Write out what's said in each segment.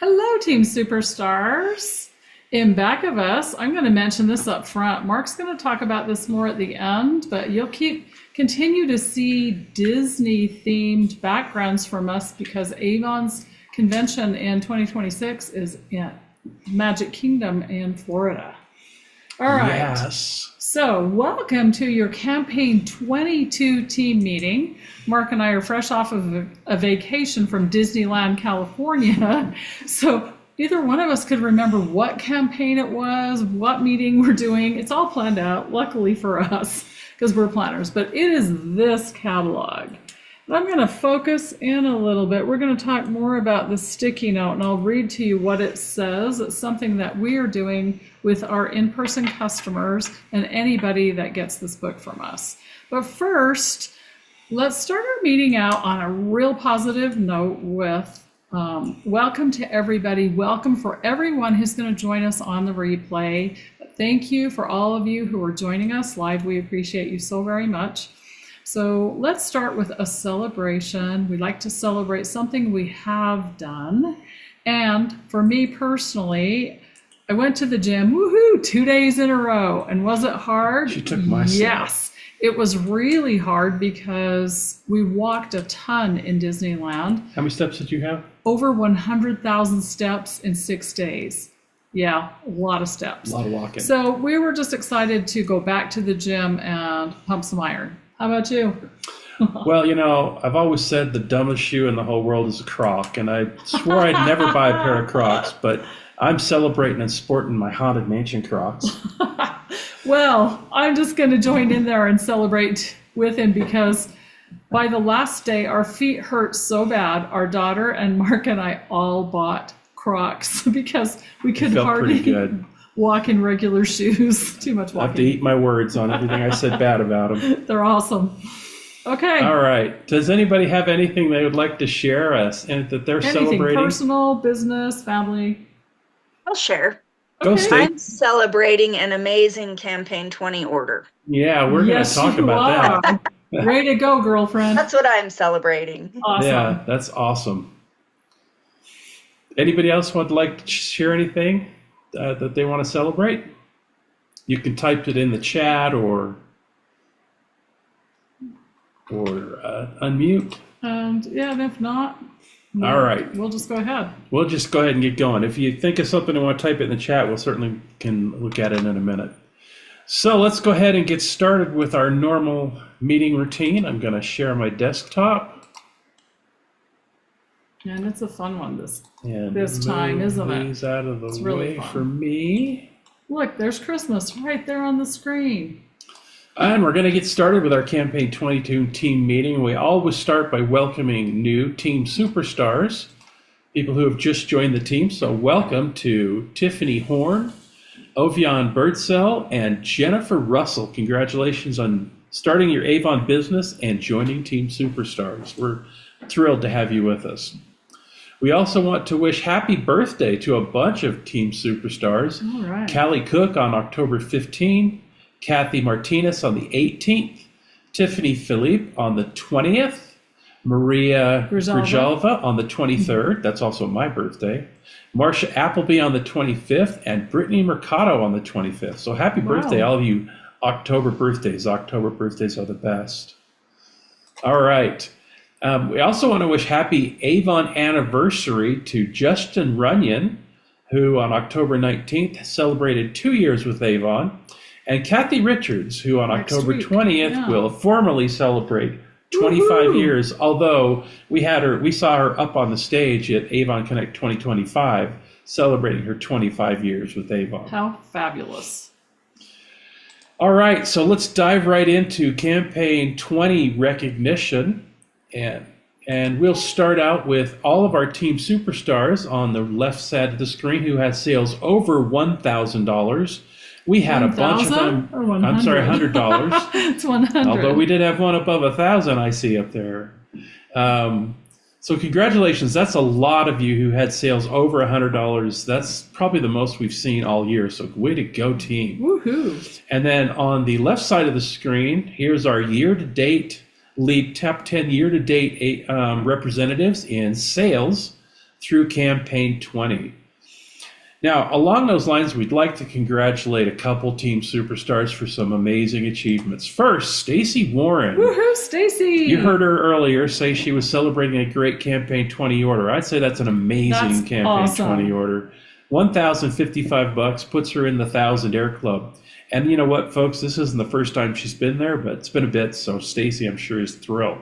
Hello, Team Superstars. In back of us, I'm going to mention this up front. Mark's going to talk about this more at the end, but you'll continue to see Disney-themed backgrounds from us because Avon's convention in 2026 is in Magic Kingdom in Florida. All right. Yes. So welcome to your Campaign 22 team meeting. Mark and I are fresh off of a vacation from Disneyland, California. So either one of us could remember what campaign it was, what meeting we're doing. It's all planned out, luckily for us, because we're planners. But it is this catalog. And I'm going to focus in a little bit. We're going to talk more about the sticky note, and I'll read to you what it says. It's something that we are doing with our in-person customers and anybody that gets this book from us. But first, let's start our meeting out on a real positive note with welcome to everybody. Welcome for everyone who's going to join us on the replay. Thank you for all of you who are joining us live. We appreciate you so very much. So let's start with a celebration. We like to celebrate something we have done. And for me personally, I went to the gym, woohoo, 2 days in a row. And was it hard? She took my seat. Yes. It was really hard because we walked a ton in Disneyland. How many steps did you have? Over 100,000 steps in 6 days. Yeah, a lot of steps. A lot of walking. So we were just excited to go back to the gym and pump some iron. How about you? Well, you know, I've always said the dumbest shoe in the whole world is a Croc, and I swore I'd never buy a pair of Crocs, but I'm celebrating and sporting my Haunted Mansion Crocs. Well, I'm just going to join in there and celebrate with him because by the last day, our feet hurt so bad. Our daughter and Mark and I all bought Crocs because we could hardly walk in regular shoes. Too much walking. I have to eat my words on everything I said bad about them. They're awesome. Okay. All right. Does anybody have anything they would like to share us and that they're celebrating? Anything personal, business, family? I'll share. Go, Okay. Steve. I'm celebrating an amazing Campaign 20 order. Yeah, we're going to talk about that. Way to go, girlfriend. That's what I'm celebrating. Awesome. Yeah, that's awesome. Anybody else would like to share anything that they want to celebrate? You can type it in the chat or unmute. And yeah, and if not, All right. we'll just go ahead. We'll just go ahead and get going. If you think of something and want to type it in the chat, we'll certainly can look at it in a minute. So let's go ahead and get started with our normal meeting routine. I'm going to share my desktop. And it's a fun one this And time, isn't it? these out of the It's really way fun. for me. Look, there's Christmas right there on the screen. And we're going to get started with our Campaign 22 team meeting. We always start by welcoming new team superstars, people who have just joined the team. So welcome to Tiffany Horn, Ovion Birdsell, and Jennifer Russell. Congratulations on starting your Avon business and joining Team Superstars. We're thrilled to have you with us. We also want to wish happy birthday to a bunch of Team Superstars. All right. Callie Cook on October 15, Kathy Martinez on the 18th, Tiffany Philippe on the 20th, Maria Grijalva on the 23rd. That's also my birthday. Marcia Appleby on the 25th, and Brittany Mercado on the 25th. So happy birthday, all of you October birthdays. October birthdays are the best. All right. We also want to wish happy Avon anniversary to Justin Runyon, who on October 19th celebrated 2 years with Avon, and Kathy Richards, who on October 20th will formally celebrate 25 years, although we saw her up on the stage at Avon Connect 2025 celebrating her 25 years with Avon. How fabulous. All right, so let's dive right into Campaign 20 recognition. And we'll start out with all of our team superstars on the left side of the screen who had sales over $1,000. We had 1, a bunch of them. or 100? I'm sorry, $100. It's 100. Although we did have one above 1,000, I see up there. So congratulations. That's a lot of you who had sales over $100. That's probably the most we've seen all year. So way to go, team. Woohoo. And then on the left side of the screen, here's our year-to-date lead top 10 year-to-date representatives in sales through campaign 20. Now, along those lines, we'd like to congratulate a couple team superstars for some amazing achievements. First, Stacy Warren. Woohoo, Stacy! You heard her earlier say she was celebrating a great campaign 20 order. I'd say that's an amazing campaign awesome. 20 order. $1,055 puts her in the Thousandaire Club. And you know what, folks? This isn't the first time she's been there, but it's been a bit, so Stacy, I'm sure, is thrilled.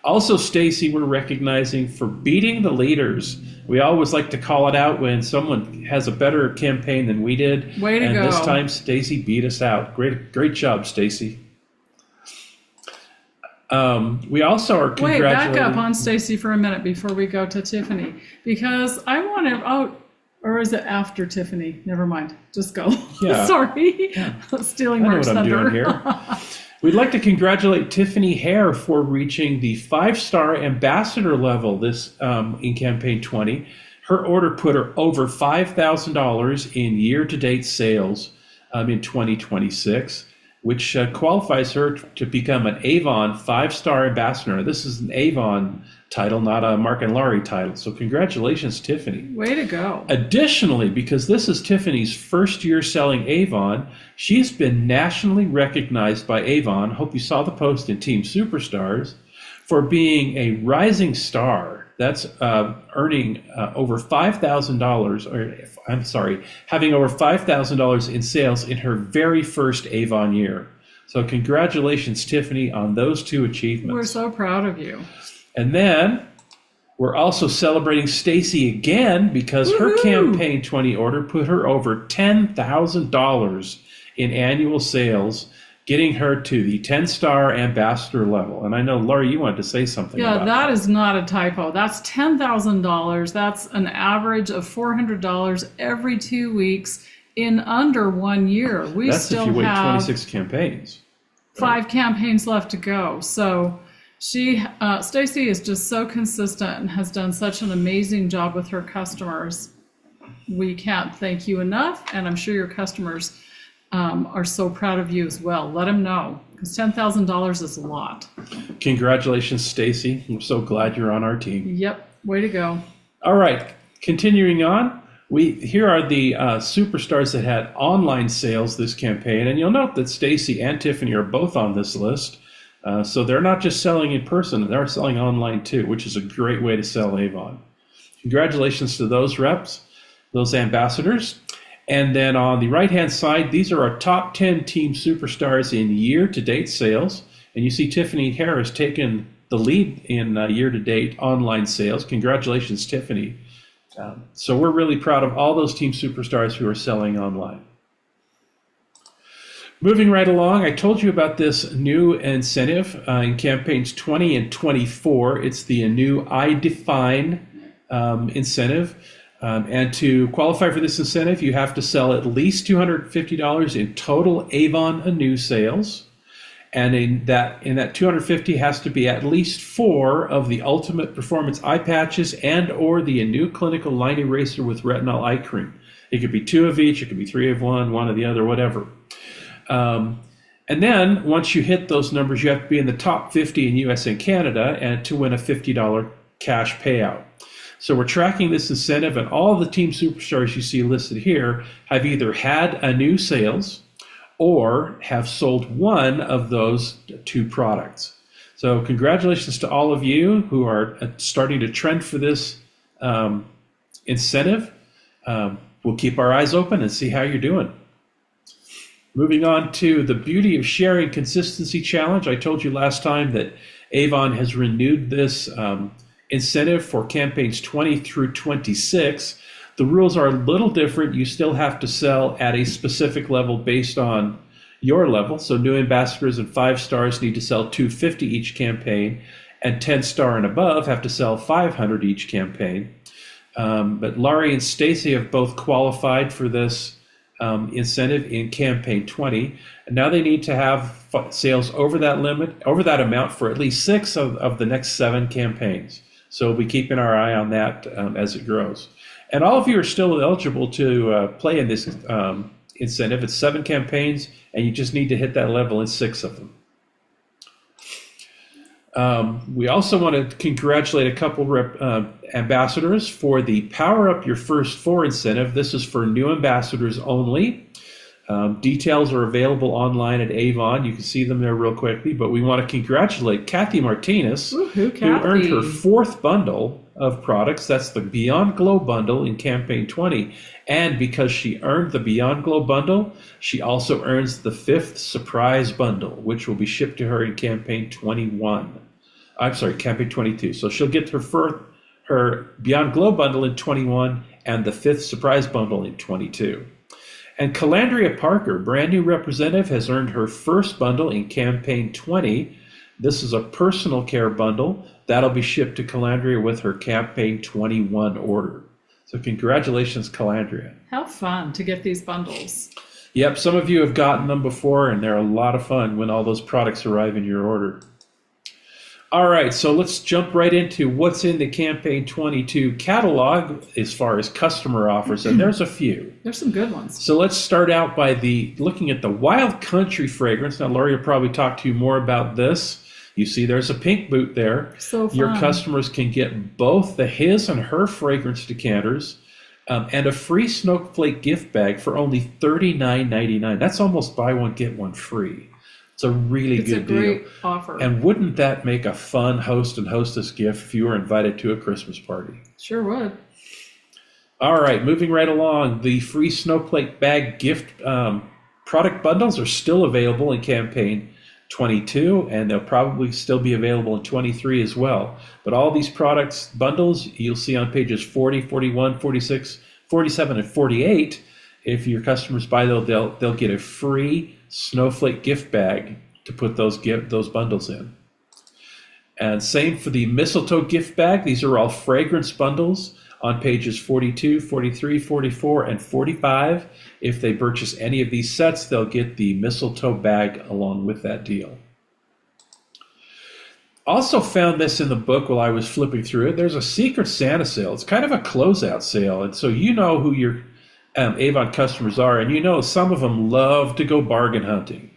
Also, Stacy, we're recognizing for beating the leaders. We always like to call it out when someone has a better campaign than we did. Way to go. And this time, Stacy beat us out. Great job, Stacy. We also are congratulating... Wait, back up on Stacy for a minute before we go to Tiffany, because I want to... or is it after Tiffany? Never mind. Just go. Yeah. Sorry. Yeah. Stealing I know Mark's what I'm thunder. doing here. We'd like to congratulate Tiffany Hare for reaching the 5-star ambassador level this in campaign 20. Her order put her over $5,000 in year-to-date sales in 2026, which qualifies her to become an Avon 5-star ambassador. This is an Avon title, not a Mark and Laurie title. So congratulations, Tiffany. Way to go. Additionally, because this is Tiffany's first year selling Avon, she's been nationally recognized by Avon. Hope you saw the post in Team Superstars for being a rising star. That's earning over $5,000, or I'm sorry, having over $5,000 in sales in her very first Avon year. So congratulations, Tiffany, on those two achievements. We're so proud of you. And then we're also celebrating Stacy again because her campaign 20 order put her over $10,000 in annual sales, getting her to the 10-star ambassador level. And I know, Laurie, you wanted to say something about that. Yeah, that is not a typo. That's $10,000. That's an average of $400 every 2 weeks in under 1 year. We That's still if you wait have 26 campaigns. 5 campaigns left to go. So Stacy is just so consistent and has done such an amazing job with her customers. We can't thank you enough, and I'm sure your customers are so proud of you as well. Let them know, because $10,000 is a lot. Congratulations, Stacy. I'm so glad you're on our team. Yep, way to go. All right, continuing on. Here are the superstars that had online sales this campaign, and you'll note that Stacy and Tiffany are both on this list. So they're not just selling in person, they're selling online too, which is a great way to sell Avon. Congratulations to those reps, those ambassadors. And then on the right-hand side, these are our top 10 team superstars in year-to-date sales. And you see Tiffany Hare has taken the lead in year-to-date online sales. Congratulations, Tiffany. So we're really proud of all those team superstars who are selling online. Moving right along, I told you about this new incentive in campaigns 20 and 24. It's the new I Define incentive. And to qualify for this incentive, you have to sell at least $250 in total Avon Anew sales. And in that $250 has to be at least 4 of the Ultimate Performance eye patches and or the Anew Clinical Line Eraser with Retinol Eye Cream. It could be 2 of each, it could be 3 of one of the other, whatever. And then once you hit those numbers, you have to be in the top 50 in US and Canada and to win a $50 cash payout. So we're tracking this incentive, and all the team superstars you see listed here have either had Anew sales or have sold one of those 2 products. So congratulations to all of you who are starting to trend for this incentive. We'll keep our eyes open and see how you're doing. Moving on to the Beauty of Sharing Consistency Challenge. I told you last time that Avon has renewed this incentive for campaigns 20 through 26. The rules are a little different. You still have to sell at a specific level based on your level. So new ambassadors and 5 stars need to sell $250 each campaign, and 10-star and above have to sell $500 each campaign. But Laurie and Stacy have both qualified for this incentive in campaign 20, and now they need to have sales over that limit, over that amount for at least 6 of the next 7 campaigns. So we'll be keeping our eye on that as it grows. And all of you are still eligible to play in this incentive. It's 7 campaigns, and you just need to hit that level in 6 of them. We also want to congratulate a couple ambassadors for the Power Up Your First 4 incentive. This is for new ambassadors only. Details are available online at Avon. You can see them there real quickly, but we want to congratulate Kathy Martinez, who earned her 4th bundle of products. That's the Beyond Glow bundle in Campaign 20. And because she earned the Beyond Glow bundle, she also earns the 5th surprise bundle, which will be shipped to her in Campaign 21. I'm sorry, Campaign 22. So she'll get her Beyond Glow bundle in 21 and the 5th surprise bundle in 22. And Calandria Parker, brand new representative, has earned her 1st bundle in Campaign 20. This is a personal care bundle. That'll be shipped to Calandria with her Campaign 21 order. So congratulations, Calandria. How fun to get these bundles. Yep, some of you have gotten them before, and they're a lot of fun when all those products arrive in your order. All right, so let's jump right into what's in the Campaign 22 catalog as far as customer offers, and there's a few. There's some good ones. So let's start out by looking at the Wild Country fragrance. Now, Lori will probably talk to you more about this. You see there's a pink boot there. So fun. Your customers can get both the His and Her fragrance decanters and a free snowflake gift bag for only $39.99. That's almost buy one, get one free. It's a really good deal. It's a great offer. And wouldn't that make a fun host and hostess gift if you were invited to a Christmas party? Sure would. All right, moving right along. The free snowflake bag gift product bundles are still available in Campaign 22, and they'll probably still be available in 23 as well. But all these products bundles you'll see on pages 40, 41, 46, 47, and 48. If your customers buy those, they'll get a free snowflake gift bag to put those bundles in. And same for the mistletoe gift bag. These are all fragrance bundles on pages 42, 43, 44, and 45. If they purchase any of these sets, they'll get the mistletoe bag along with that deal. Also found this in the book while I was flipping through it. There's a Secret Santa sale. It's kind of a closeout sale, and so you know who your Avon customers are, and you know some of them love to go bargain hunting.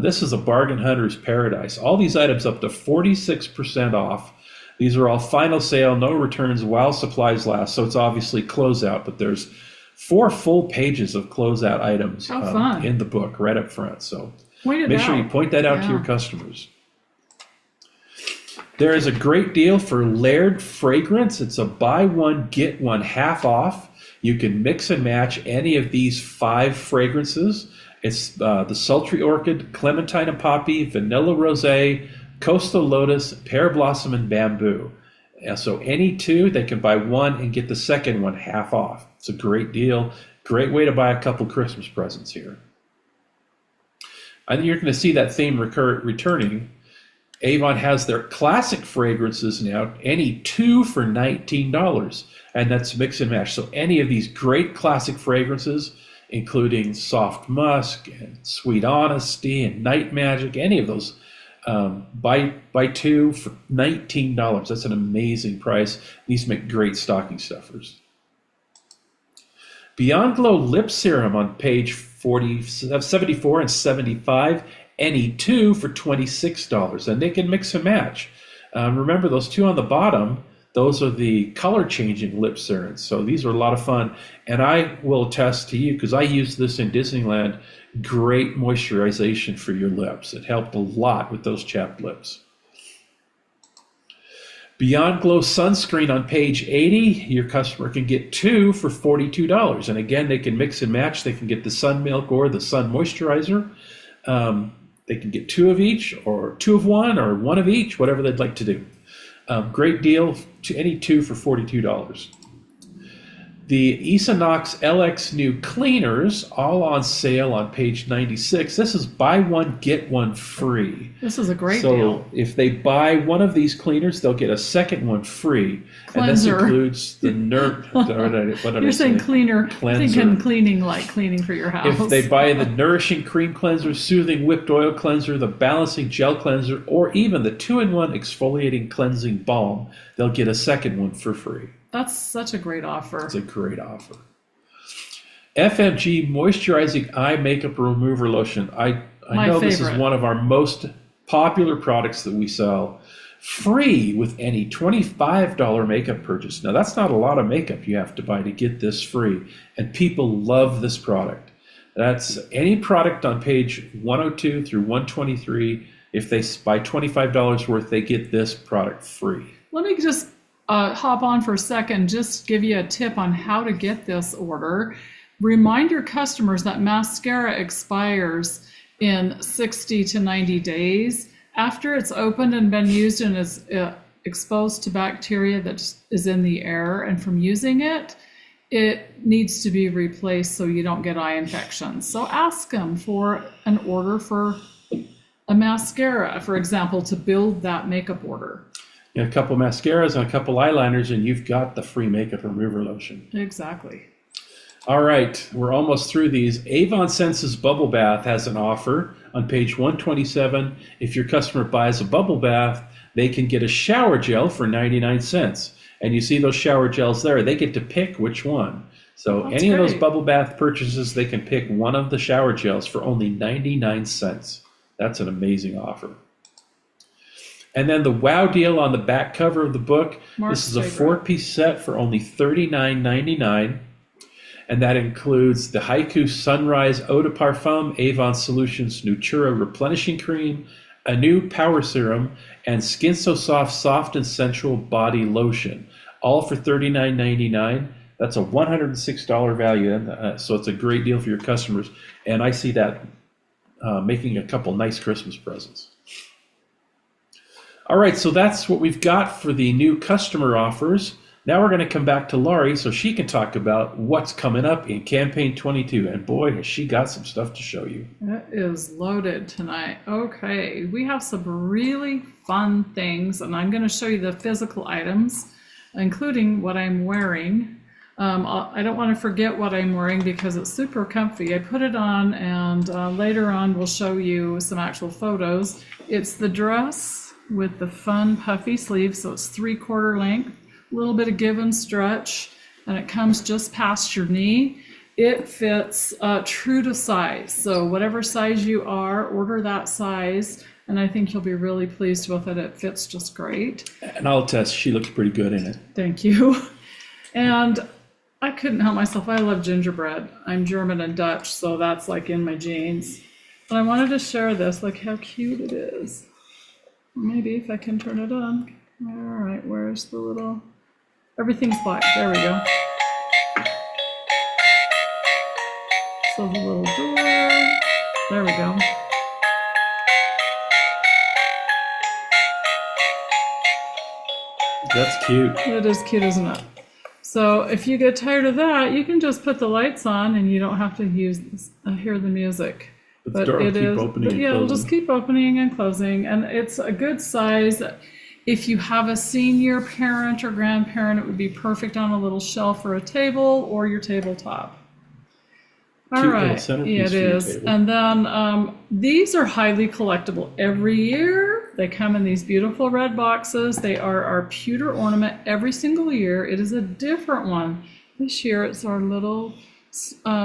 This is a bargain hunter's paradise. All these items up to 46% off. These are all final sale, no returns while supplies last, so it's obviously closeout, but there's 4 full pages of closeout items in the book right up front. So make sure you point that out to your customers. There is a great deal for Laird fragrance. It's a buy one, get one half off. You can mix and match any of these 5 fragrances. It's the Sultry Orchid, Clementine and Poppy, Vanilla Rosé, Coastal Lotus, Pear Blossom, and Bamboo. So any 2, they can buy 1 and get the second one half off. It's a great deal. Great way to buy a couple Christmas presents here. I think you're going to see that theme returning. Avon has their classic fragrances now, any 2 for $19, and that's mix and match. So any of these great classic fragrances, including Soft Musk and Sweet Honesty and Night Magic, any of those, buy 2 for $19. That's an amazing price. These make great stocking stuffers. Beyond Glow Lip Serum on page 74 and 75. Any 2 for $26, and they can mix and match. Remember, those 2 on the bottom, those are the color-changing lip serums. So these are a lot of fun, and I will attest to you, because I used this in Disneyland, great moisturization for your lips. It helped a lot with those chapped lips. Beyond Glow Sunscreen on page 80, your customer can get 2 for $42. And again, they can mix and match. They can get the Sun Milk or the Sun Moisturizer. They can get 2 of each, or 2 of one, or 1 of each, whatever they'd like to do. Great deal, to any 2 for $42. The Isanox LX New Cleaners, all on sale on page 96. This is buy one, get one free. This is a great deal. So if they buy one of these cleaners, they'll get a second one free. Cleanser. And this includes the You're saying cleaner, cleanser. Thinking cleaning like cleaning for your house. If they buy the Nourishing Cream Cleanser, Soothing Whipped Oil Cleanser, the Balancing Gel Cleanser, or even the 2-in-1 Exfoliating Cleansing Balm, they'll get a second one for free. That's such a great offer. It's a great offer. FMG Moisturizing Eye Makeup Remover Lotion. I know this is one of our most popular products that we sell. free with any $25 makeup purchase. Now, that's not a lot of makeup you have to buy to get this free, and people love this product. That's any product on page 102 through 123. If they buy $25 worth, they get this product free. Let me just hop on for a second, just give you a tip on how to get this order. Remind your customers that mascara expires in 60 to 90 days. After it's opened and been used and is exposed to bacteria that is in the air, and from using it, it needs to be replaced so you don't get eye infections. So ask them for an order for a mascara, for example, to build that makeup order. A couple mascaras and a couple eyeliners, and you've got the free makeup remover lotion. Exactly. All right, we're almost through these. Avon Senses Bubble Bath has an offer on page 127. If your customer buys a bubble bath, they can get a shower gel for 99 cents. And you see those shower gels there. They get to pick which one. So That's any of those great. bubble bath purchases, they can pick one of the shower gels for only 99 cents. That's an amazing offer. And then the wow deal on the back cover of the book. Mark's This is a favorite. 4-piece set for only $39.99. And that includes the Haiku Sunrise Eau de Parfum, Avon Solutions Nutura Replenishing Cream, a new power serum, and Skin So Soft Soft and Sensual Body Lotion, all for $39.99. That's a $106 value, and so it's a great deal for your customers. And I see that making a couple nice Christmas presents. All right, so that's what we've got for the new customer offers. Now we're going to come back to Laurie so she can talk about what's coming up in Campaign 22. And boy, has she got some stuff to show you. It is loaded tonight. Okay, we have some really fun things, and I'm going to show you the physical items, including what I'm wearing. I don't want to forget what I'm wearing because it's super comfy. I put it on, and later on we'll show you some actual photos. It's the dress with the fun puffy sleeves, so it's 3/4 length. A little bit of give and stretch, and it comes just past your knee. It fits true to size. So whatever size you are, order that size, and I think you'll be really pleased with it. It fits just great. And I'll attest, she looks pretty good in it. Thank you. And I couldn't help myself. I love gingerbread. I'm German and Dutch, so that's like in my genes. But I wanted to share this. Look how cute it is. Maybe if I can turn it on. All right, where's the little... Everything's black. There we go. So the little door. There we go. That's cute. It is cute, isn't it? So if you get tired of that, you can just put the lights on and you don't have to hear the music. But the door will keep opening and it'll closing. just keep opening and closing, and it's a good size. If you have a senior parent or grandparent, it would be perfect on a little shelf or a table or your tabletop. All Cute little right, centerpiece yeah, it for your is. table. And then these are highly collectible. Every year, they come in these beautiful red boxes. They are our pewter ornament every single year. It is a different one. This year, it's our little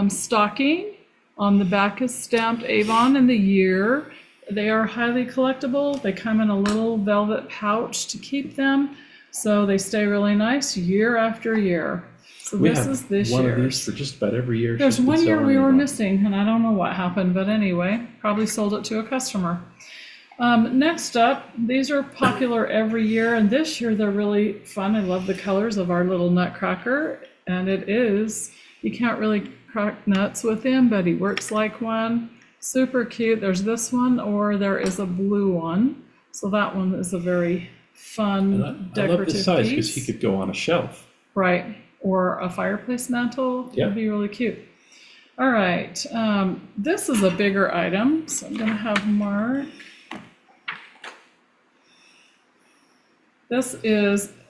stocking. On the back is stamped Avon and the year. They are highly collectible. They come in a little velvet pouch to keep them, so they stay really nice year after year. So We this have is this one year's. of these for just about every year. There's she's been one year selling we were Avon. missing, and I don't know what happened, but anyway, probably sold it to a customer. Next up, these are popular every year, and this year they're really fun. I love the colors of our little nutcracker, and you can't really crack nuts with him, but he works like one. Super cute. There's this one, or there is a blue one. So that one is a very fun, And I decorative love this size because piece. he could go on a shelf. Right, or a fireplace mantle. Yeah. That'd be really cute. All right, this is a bigger item, so I'm gonna have Mark.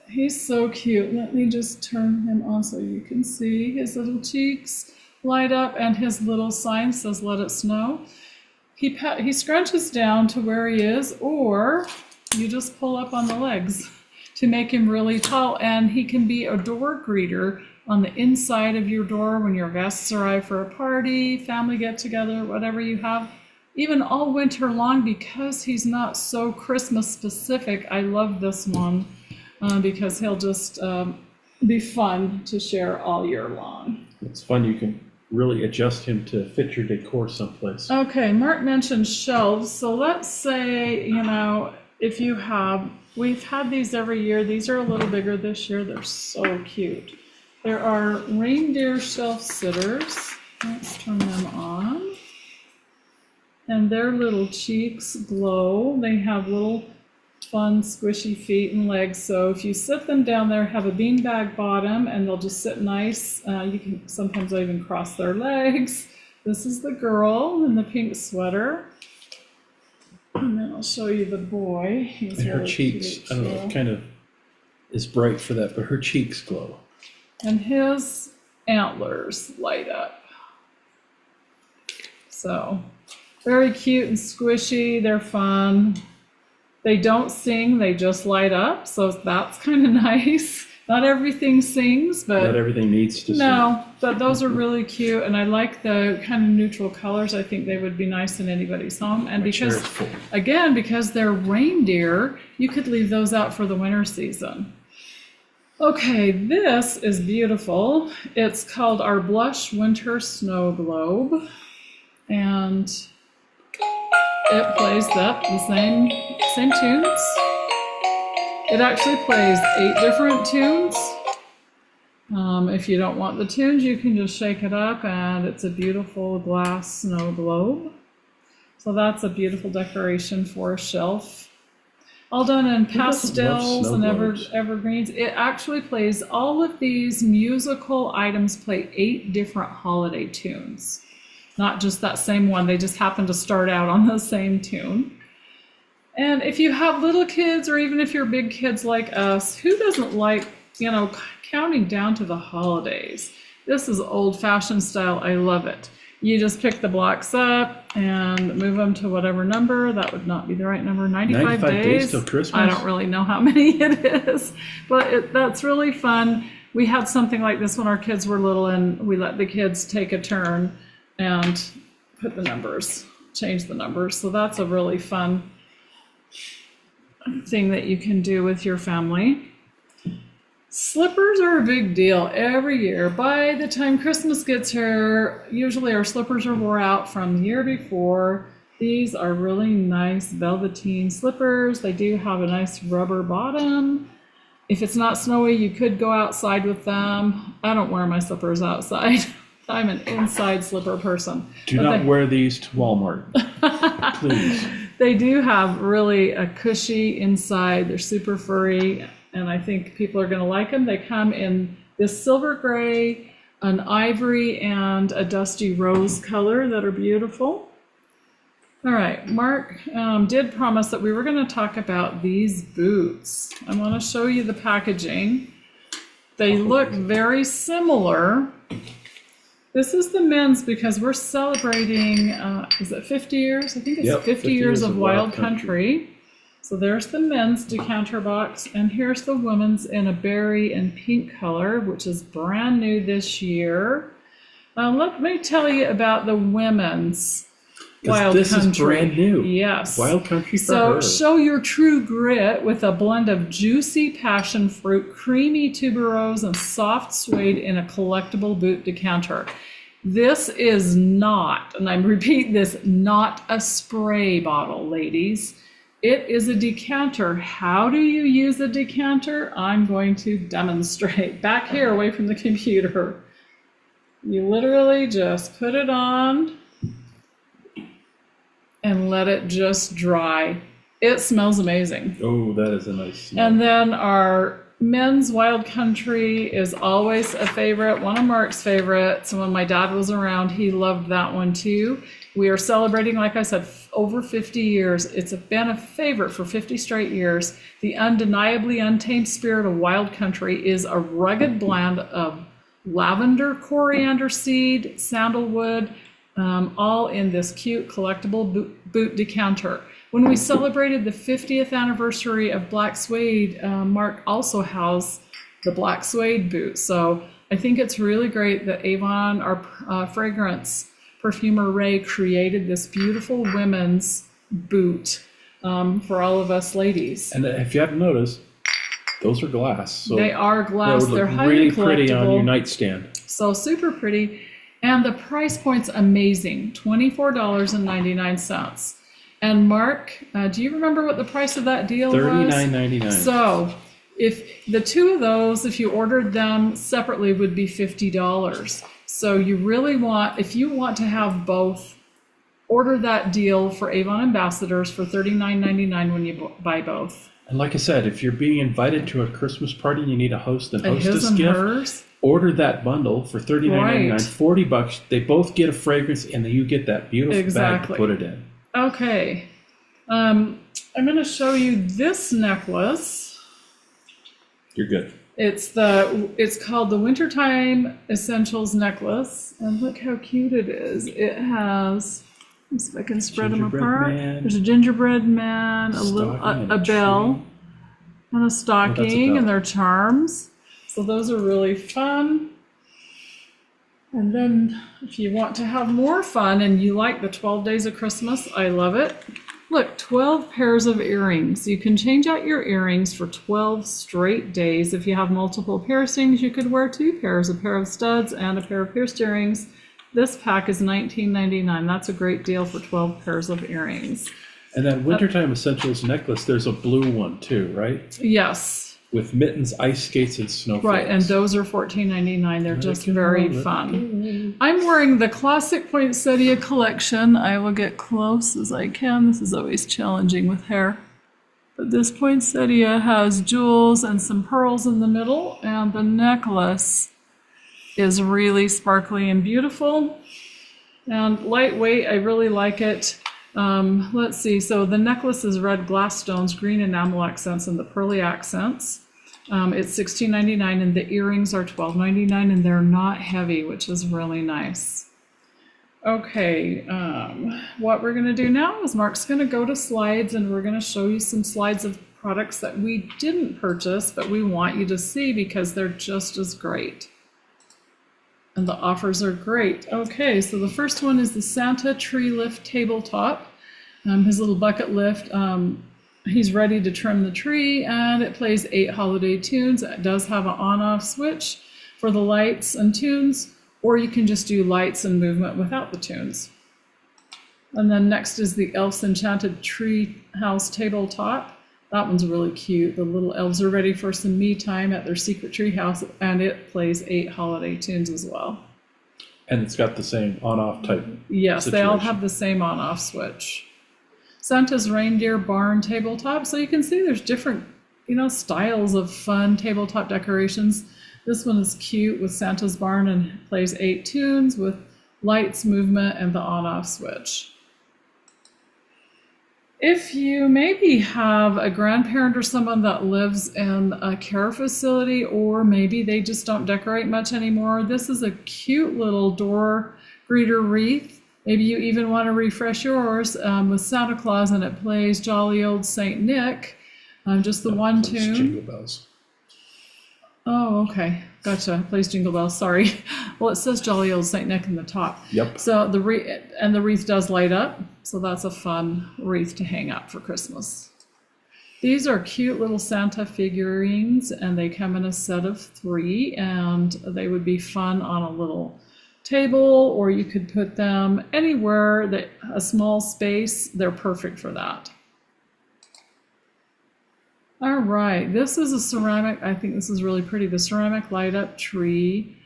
He's so cute. Let me just turn him on so you can see his little cheeks light up, and his little sign says "Let it snow." He scrunches down to where he is, or you just pull up on the legs to make him really tall, and he can be a door greeter on the inside of your door when your guests arrive for a party, family get together, whatever you have. even all winter long because he's not so Christmas specific. I love this one because he'll just be fun to share all year long. It's fun. You can really adjust him to fit your decor someplace. Okay, Mark mentioned shelves. So let's say, if you have, we've had these every year. These are a little bigger this year. They're so cute. There are reindeer shelf sitters. Let's turn them on. And their little cheeks glow. They have little fun squishy feet and legs. So if you sit them down there, have a beanbag bottom, and they'll just sit nice. You can sometimes even cross their legs. This is the girl in the pink sweater. And then I'll show you the boy. He's And her really cheeks, cute, I don't know, too. it kind of is bright for that, but her cheeks glow. And his antlers light up. So very cute and squishy. They're fun. They don't sing, they just light up. So that's kind of nice. Not everything sings, but Not everything needs to no, but those are really cute. And I like the kind of neutral colors. I think they would be nice in anybody's home. And My chair because, is full. again, because they're reindeer, you could leave those out for the winter season. Okay, this is beautiful. It's called our Blush Winter Snow Globe. And it plays the same tunes. It actually plays 8 different tunes. If you don't want the tunes, you can just shake it up, and it's a beautiful glass snow globe. So that's a beautiful decoration for a shelf. All done in doesn't love pastels snow and globes? evergreens. It actually plays, all of these musical items play 8 different holiday tunes. Not just that same one, they just happen to start out on the same tune. And if you have little kids, or even if you're big kids like us, who doesn't like, counting down to the holidays? This is old-fashioned style. I love it. You just pick the blocks up and move them to whatever number. That would not be the right number. 95 days till Christmas? I don't really know how many it is, but that's really fun. We had something like this when our kids were little, and we let the kids take a turn and put the numbers, change the numbers. So that's a really fun thing that you can do with your family. Slippers are a big deal every year. By the time Christmas gets here, usually our slippers are wore out from the year before. These are really nice velveteen slippers. They do have a nice rubber bottom. If it's not snowy, you could go outside with them. I don't wear my slippers outside. I'm an inside slipper person. Do But not wear these to Walmart, please. They do have really a cushy inside. They're super furry, and I think people are going to like them. They come in this silver gray, an ivory, and a dusty rose color that are beautiful. All right, Mark did promise that we were going to talk about these boots. I want to show you the packaging. They look very similar. This is the men's because we're celebrating, is it 50 years? I think it's Yep, 50 years of Wild Country. So there's the men's decanter box, and here's the women's in a berry and pink color, which is brand new this year. Let me tell you about the women's Wild this Country. is brand new. Yes. Wild Country for So her. show your true grit with a blend of juicy passion fruit, creamy tuberose, and soft suede in a collectible boot decanter. This is not, and I repeat this, not a spray bottle, ladies. It is a decanter. How do you use a decanter? I'm going to demonstrate. Back here, away from the computer. You literally just put it on and let it just dry. It smells amazing. Oh, that is a nice smell. And then our men's Wild Country is always a favorite, one of Mark's favorites. When my dad was around, he loved that one too. We are celebrating, like I said, over 50 years. It's been a favorite for 50 straight years. The undeniably untamed spirit of Wild Country is a rugged blend of lavender, coriander seed, sandalwood, all in this cute collectible boot decanter. When we celebrated the 50th anniversary of black suede, Mark also has the black suede boot. So I think it's really great that Avon, our fragrance perfumer Ray created this beautiful women's boot for all of us ladies. And if you haven't noticed, those are glass. So they are glass. That would They're look highly really collectible. pretty on your nightstand. So super pretty. And the price point's amazing, $24.99. And Mark, do you remember what the price of that deal was? $39.99. So if the two of those, if you ordered them separately, would be $50. So you really want, if you want to have both, order that deal for Avon Ambassadors for $39.99 when you buy both. And like I said, if you're being invited to a Christmas party, you need a host and hostess his and gift. hers. Order that bundle for $39.99, Right. $40. They both get a fragrance, and then you get that beautiful bag to put it in. Okay. I'm going to show you this necklace. You're good. It's called the Wintertime Essentials Necklace. And look how cute it is. It has, let's see if I can spread them Gingerbread apart. man. There's a gingerbread man, Stocking and a bell, tree. and a stocking, bell. and their charms. So those are really fun. And then if you want to have more fun and you like the 12 Days of Christmas, I love it. Look, 12 pairs of earrings. You can change out your earrings for 12 straight days. If you have multiple piercings, you could wear 2 pairs, a pair of studs and a pair of pierced earrings. This pack is $19.99. That's a great deal for 12 pairs of earrings. And that Wintertime Essentials necklace, there's a blue one too, right? Yes. With mittens, ice skates, and snowflakes. Right, and those are $14.99. They're just very fun. I'm wearing the classic poinsettia collection. I will get close as I can. This is always challenging with hair. But this poinsettia has jewels and some pearls in the middle, and the necklace is really sparkly and beautiful. And lightweight, I really like it. Let's see, so the necklace is red glass stones, green enamel accents, and the pearly accents. It's $16.99, and the earrings are $12.99, and they're not heavy, which is really nice. Okay, what we're going to do now is Mark's going to go to slides, and we're going to show you some slides of products that we didn't purchase, but we want you to see because they're just as great. And the offers are great. Okay, so the first one is the Santa Tree Lift Tabletop. His little bucket lift. He's ready to trim the tree, and it plays 8 holiday tunes. It does have an on-off switch for the lights and tunes, or you can just do lights and movement without the tunes. And then next is the Elf's Enchanted Tree House Tabletop. That one's really cute. The little elves are ready for some me time at their secret tree house, and it plays 8 holiday tunes as well. And it's got the same on-off type. Yes, they all situation. have the same on-off switch. Santa's Reindeer Barn Tabletop. So you can see there's different, styles of fun tabletop decorations. This one is cute with Santa's barn and plays 8 tunes with lights, movement, and the on-off switch. If you maybe have a grandparent or someone that lives in a care facility, or maybe they just don't decorate much anymore, this is a cute little door greeter wreath. Maybe you even want to refresh yours with Santa Claus, and it plays Jolly Old Saint Nick, just the one Those tune. Jingle bells. Oh, okay. Gotcha. It plays Jingle Bells. Sorry. Well, it says Jolly Old Saint Nick in the top. Yep. So the wreath does light up. So that's a fun wreath to hang up for Christmas. These are cute little Santa figurines, and they come in a set of 3, and they would be fun on a little table, or you could put them anywhere that a small space. They're perfect for that. All right, this is a ceramic. I think this is really pretty. The ceramic light up tree.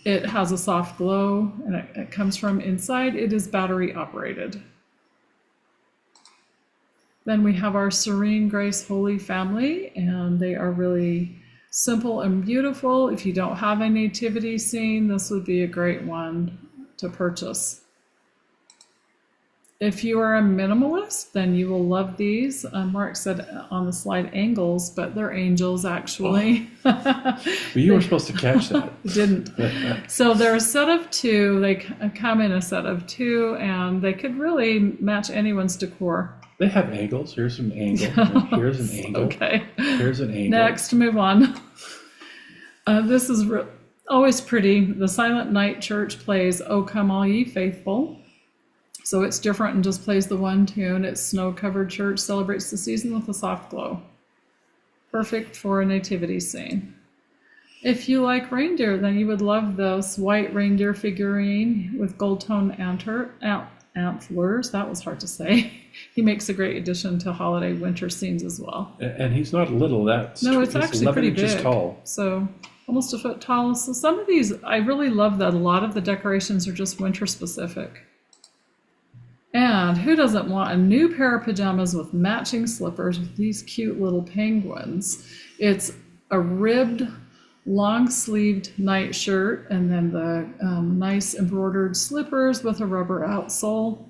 It has a soft glow, and it comes from inside. It is battery operated. Then we have our Serene Grace Holy Family, and they are really simple and beautiful. If you don't have a nativity scene, this would be a great one to purchase. If you are a minimalist, then you will love these. Mark said on the slide angels, but they're angels actually. But you were supposed to catch that. Didn't. So they're a set of 2. They come in a set of 2, and they could really match anyone's decor. They have angles. Here's an angle. And here's an angle. Okay. Here's an angle. Next, move on. This is Always pretty. The Silent Night Church plays "O Come All Ye Faithful." So it's different and just plays the one tune. Its snow-covered church celebrates the season with a soft glow. Perfect for a nativity scene. If you like reindeer, then you would love this white reindeer figurine with gold-tone antlers. That was hard to say. He makes a great addition to holiday winter scenes as well. And he's not little. That's No, it's he's actually 11 pretty inches big. tall. So almost a foot tall. So some of these, I really love that a lot of the decorations are just winter specific. And who doesn't want a new pair of pajamas with matching slippers with these cute little penguins? It's a ribbed, long-sleeved night shirt, and then the nice embroidered slippers with a rubber outsole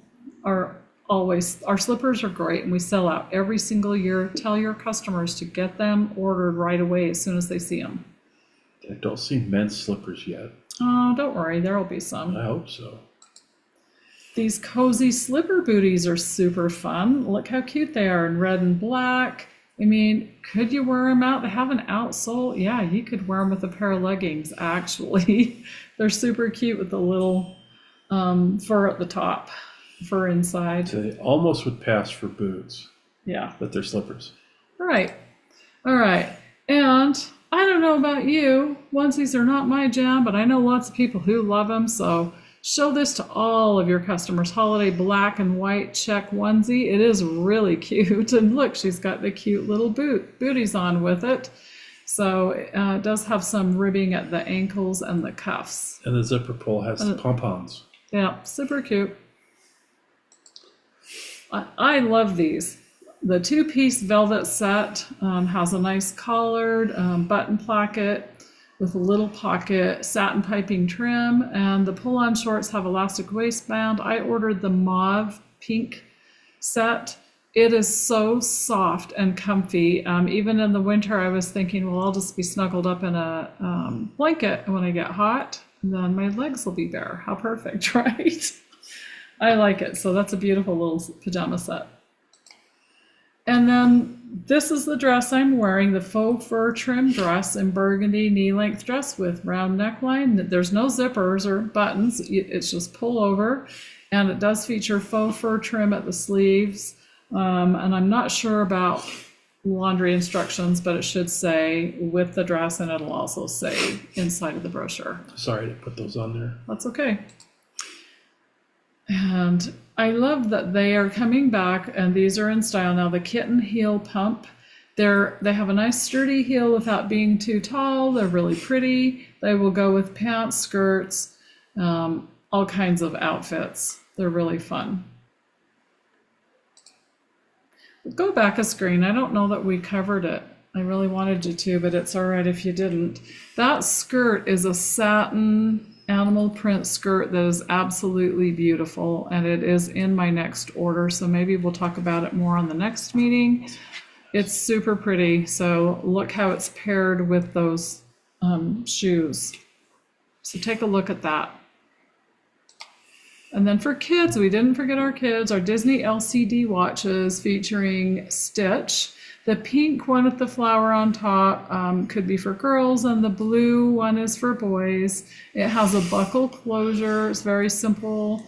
are always, our slippers are great, and we sell out every single year. Tell your customers to get them ordered right away as soon as they see them. I don't see men's slippers yet. Oh, don't worry, there'll be some. I hope so. These cozy slipper booties are super fun. Look how cute they are in red and black. I mean, could you wear them out? They have an outsole. Yeah, you could wear them with a pair of leggings, actually. They're super cute with the little fur at the top, fur inside. So they almost would pass for boots, Yeah. but they're slippers. All right. And I don't know about you. Onesies are not my jam, but I know lots of people who love them, so show this to all of your customers. Holiday black and white check onesie. It is really cute. And look, she's got the cute little booties on with it. So it does have some ribbing at the ankles and the cuffs. And the zipper pull has pom-poms. Yeah, super cute. I love these. The two-piece velvet set has a nice collared button placket with a little pocket, satin piping trim, and the pull-on shorts have elastic waistband. I ordered the mauve pink set. It is so soft and comfy. Even in the winter, I was thinking, well, I'll just be snuggled up in a blanket when I get hot, and then my legs will be bare. How perfect, right? I like it. So that's a beautiful little pajama set. And then this is the dress I'm wearing, the faux fur trim dress in burgundy knee-length dress with round neckline. There's no zippers or buttons. It's just pull over. And it does feature faux fur trim at the sleeves. And I'm not sure about laundry instructions, but it should say with the dress, and it'll also say inside of the brochure. Sorry to put those on there. That's okay. And I love that they are coming back, and these are in style now. The kitten heel pump. They have a nice sturdy heel without being too tall. They're really pretty. They will go with pants, skirts, all kinds of outfits. They're really fun. Go back a screen. I don't know that we covered it. I really wanted you to, but it's all right if you didn't. That skirt is a satin animal print skirt that is absolutely beautiful, and it is in my next order, so maybe we'll talk about it more on the next meeting. It's super pretty, so look how it's paired with those shoes. So take a look at that. And then for kids, we didn't forget our kids, our Disney LCD watches featuring Stitch. The pink one with the flower on top could be for girls, and the blue one is for boys. It has a buckle closure. It's very simple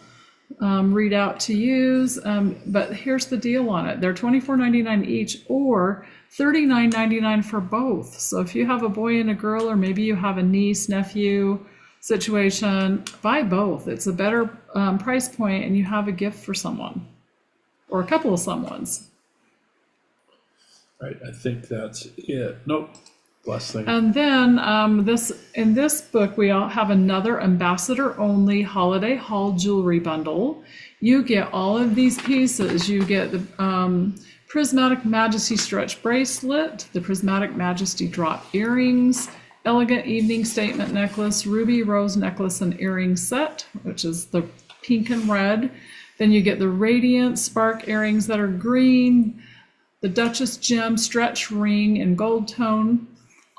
readout to use, but here's the deal on it. They're $24.99 each or $39.99 for both. So if you have a boy and a girl, or maybe you have a niece, nephew situation, buy both. It's a better price point, and you have a gift for someone or a couple of someones. Right, I think that's it. Nope, last thing. And then in this book, we all have another ambassador-only holiday haul jewelry bundle. You get all of these pieces. You get the Prismatic Majesty stretch bracelet, the Prismatic Majesty drop earrings, elegant evening statement necklace, ruby rose necklace and earring set, which is the pink and red. Then you get the radiant spark earrings that are green, the Duchess gem stretch ring in gold tone,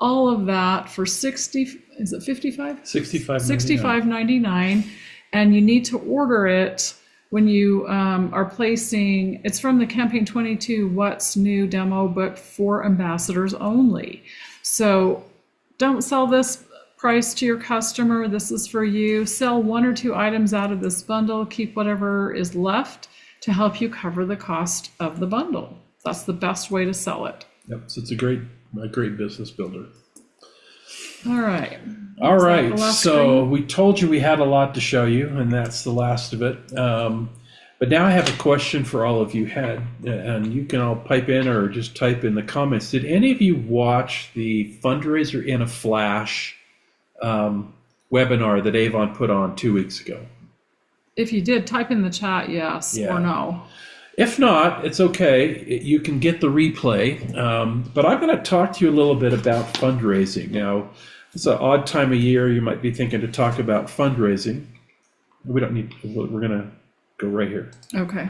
all of that for $65.99. And you need to order it when you are placing, it's from the Campaign 22 What's New demo book for ambassadors only. So don't sell this price to your customer. This is for you. Sell 1 or 2 items out of this bundle. Keep whatever is left to help you cover the cost of the bundle. That's the best way to sell it. Yep. So it's a great business builder. All right. All Is that right. the last So screen? we told you we had a lot to show you, and that's the last of it. But now I have a question for all of you. And you can all pipe in or just type in the comments. Did any of you watch the Fundraiser in a Flash webinar that Avon put on 2 weeks ago? If you did, type in the chat yes Yeah. or no. If not, it's okay. You can get the replay. But I'm going to talk to you a little bit about fundraising. Now, it's an odd time of year. You might be thinking to talk about fundraising. We don't need to, we're going to go right here. Okay.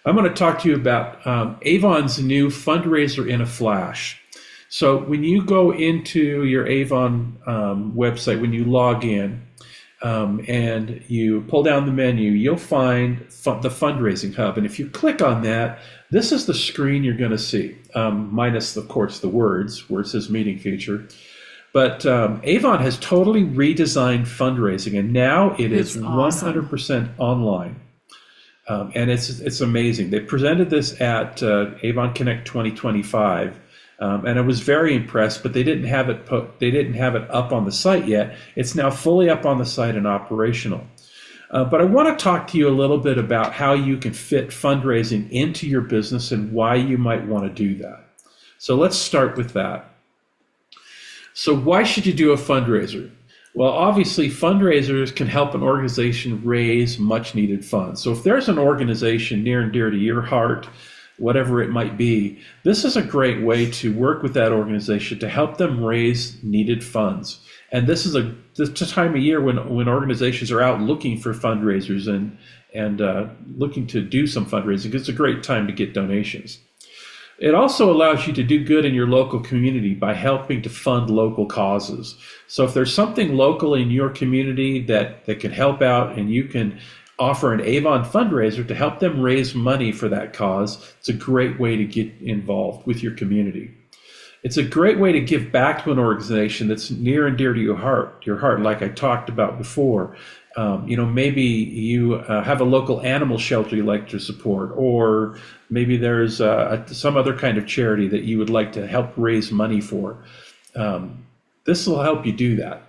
I'm going to talk to you about Avon's new Fundraiser in a Flash. So when you go into your Avon website, when you log in, and you pull down the menu, you'll find the fundraising hub. And if you click on that, this is the screen you're going to see, minus, of course, the words where it says meeting feature. But Avon has totally redesigned fundraising, and now it is awesome. 100% online. And it's amazing. They presented this at Avon Connect 2025. And I was very impressed, but they didn't have it up on the site yet. It's now fully up on the site and operational. But I want to talk to you a little bit about how you can fit fundraising into your business and why you might want to do that. So let's start with that. So why should you do a fundraiser? Well, obviously, fundraisers can help an organization raise much needed funds. So if there's an organization near and dear to your heart, whatever it might be, this is a great way to work with that organization to help them raise needed funds. And this is a time of year when organizations are out looking for fundraisers and looking to do some fundraising. It's a great time to get donations. It also allows you to do good in your local community by helping to fund local causes. So if there's something local in your community that can help out, and you can offer an Avon fundraiser to help them raise money for that cause, it's a great way to get involved with your community. It's a great way to give back to an organization that's near and dear to your heart, like I talked about before. Maybe you have a local animal shelter you like to support, or maybe there's some other kind of charity that you would like to help raise money for. This will help you do that.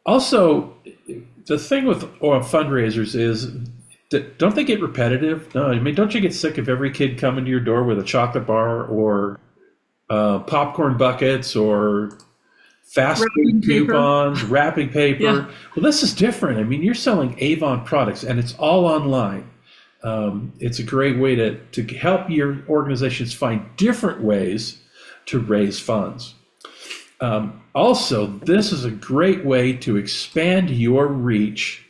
Also, the thing with fundraisers is that don't they get repetitive? No, I mean, don't you get sick of every kid coming to your door with a chocolate bar or popcorn buckets or fast food coupons, wrapping paper? Yeah. Well, this is different. I mean, you're selling Avon products and it's all online. It's a great way to help your organizations find different ways to raise funds. Also, this is a great way to expand your reach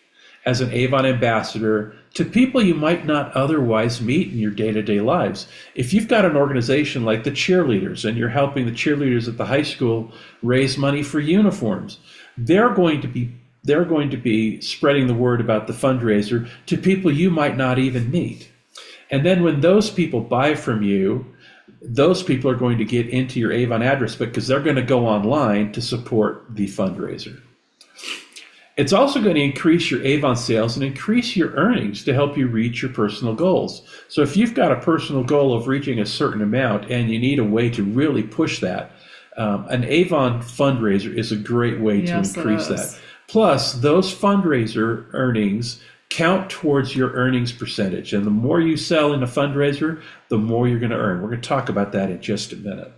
as an Avon ambassador to people you might not otherwise meet in your day-to-day lives. If you've got an organization like the cheerleaders and you're helping the cheerleaders at the high school raise money for uniforms, they're going to be spreading the word about the fundraiser to people you might not even meet. And then when those people buy from you, those people are going to get into your Avon address book because they're going to go online to support the fundraiser. It's also going to increase your Avon sales and increase your earnings to help you reach your personal goals. So if you've got a personal goal of reaching a certain amount and you need a way to really push that, an Avon fundraiser is a great way to increase that. Plus, those fundraiser earnings count towards your earnings percentage. And the more you sell in a fundraiser, the more you're going to earn. We're going to talk about that in just a minute.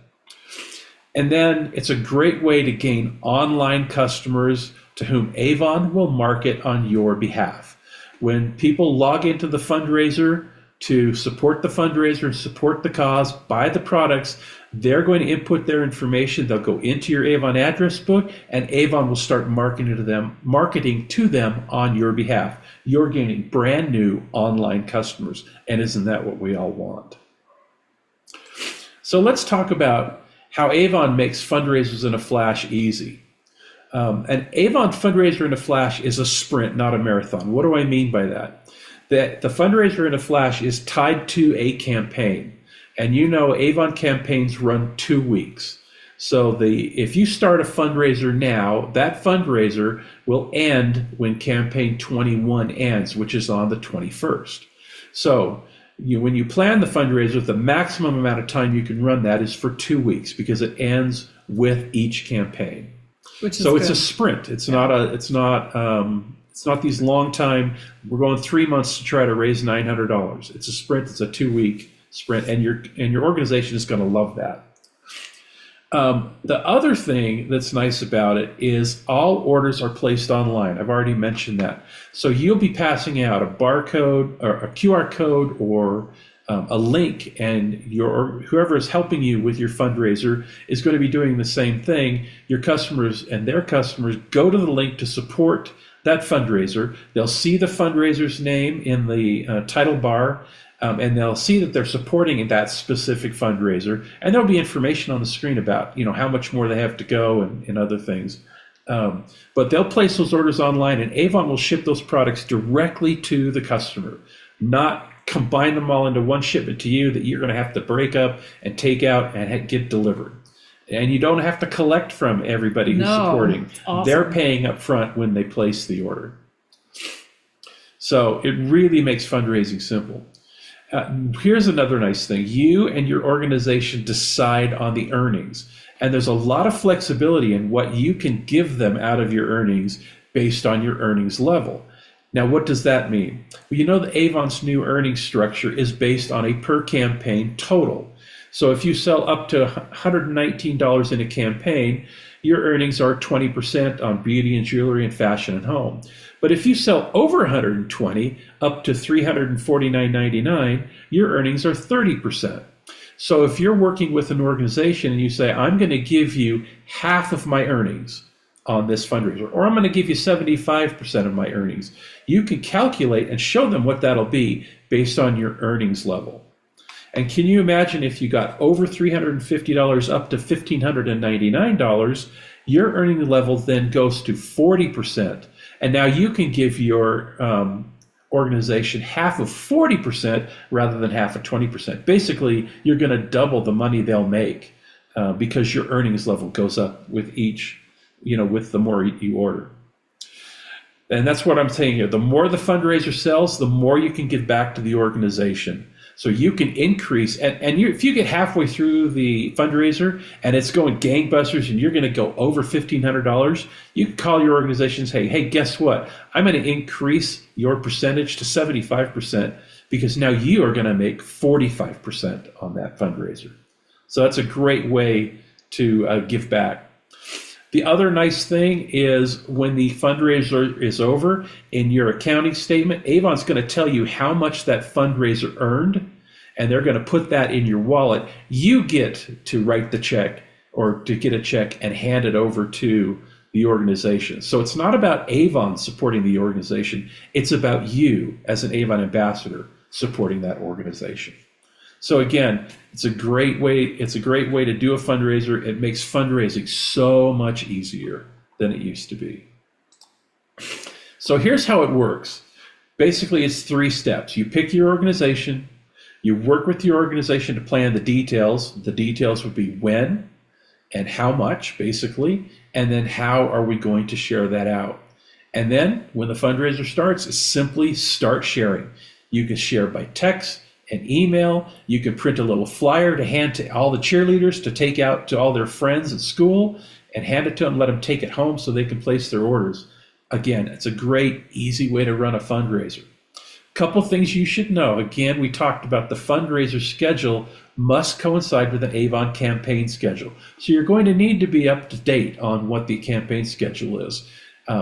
And then it's a great way to gain online customers to whom Avon will market on your behalf. When people log into the fundraiser to support the fundraiser and support the cause, buy the products, they're going to input their information. They'll go into your Avon address book, and Avon will start marketing to them on your behalf. You're gaining brand new online customers, and isn't that what we all want? So let's talk about how Avon makes fundraisers in a flash easy. An Avon fundraiser in a flash is a sprint, not a marathon. What do I mean by that? That the fundraiser in a flash is tied to a campaign. And you know Avon campaigns run 2 weeks. So if you start a fundraiser now, that fundraiser will end when campaign 21 ends, which is on the 21st. So when you plan the fundraiser, the maximum amount of time you can run that is for 2 weeks because it ends with each campaign. Which is so good. It's a sprint. It's not these long time. We're going 3 months to try to raise $900. It's a sprint. It's a 2-week sprint, and your organization is going to love that. The other thing that's nice about it is all orders are placed online. I've already mentioned that. So you'll be passing out a barcode or a QR code or a link, and whoever is helping you with your fundraiser is going to be doing the same thing. Your customers and their customers go to the link to support that fundraiser. They'll see the fundraiser's name in the title bar, and they'll see that they're supporting that specific fundraiser. And there'll be information on the screen about how much more they have to go and other things. But they'll place those orders online, and Avon will ship those products directly to the customer, not combine them all into one shipment to you that you're going to have to break up and take out and get delivered. And you don't have to collect from everybody who's supporting. Awesome. They're paying up front when they place the order. So it really makes fundraising simple. Here's another nice thing. You and your organization decide on the earnings. And there's a lot of flexibility in what you can give them out of your earnings based on your earnings level. Now, what does that mean? Well, that Avon's new earnings structure is based on a per campaign total. So if you sell up to $119 in a campaign, your earnings are 20% on beauty and jewelry and fashion and home. But if you sell over $120 up to $349.99, your earnings are 30%. So if you're working with an organization and you say, I'm going to give you half of my earnings on this fundraiser, or I'm going to give you 75% of my earnings, you can calculate and show them what that'll be based on your earnings level. And can you imagine if you got over $350 up to $1,599, your earning level then goes to 40%. And now you can give your organization half of 40% rather than half of 20%. Basically, you're going to double the money they'll make because your earnings level goes up with each, with the more you order. And that's what I'm saying here. The more the fundraiser sells, the more you can give back to the organization. So you can increase, and if you get halfway through the fundraiser and it's going gangbusters and you're going to go over $1,500, you can call your organization and say, hey, guess what? I'm going to increase your percentage to 75% because now you are going to make 45% on that fundraiser. So that's a great way to give back. The other nice thing is when the fundraiser is over, in your accounting statement, Avon's going to tell you how much that fundraiser earned, and they're going to put that in your wallet. You get to write the check or to get a check and hand it over to the organization. So it's not about Avon supporting the organization. It's about you as an Avon ambassador supporting that organization. So again, it's a great way to do a fundraiser. It makes fundraising so much easier than it used to be. So here's how it works. Basically, it's 3 steps. You pick your organization, you work with your organization to plan the details. The details would be when and how much, basically, and then how are we going to share that out. And then when the fundraiser starts, it's simply start sharing. You can share by text, an email. You can print a little flyer to hand to all the cheerleaders to take out to all their friends at school and hand it to them, let them take it home so they can place their orders. Again, it's a great, easy way to run a fundraiser. Couple things you should know. Again, we talked about the fundraiser schedule must coincide with an Avon campaign schedule. So you're going to need to be up to date on what the campaign schedule is.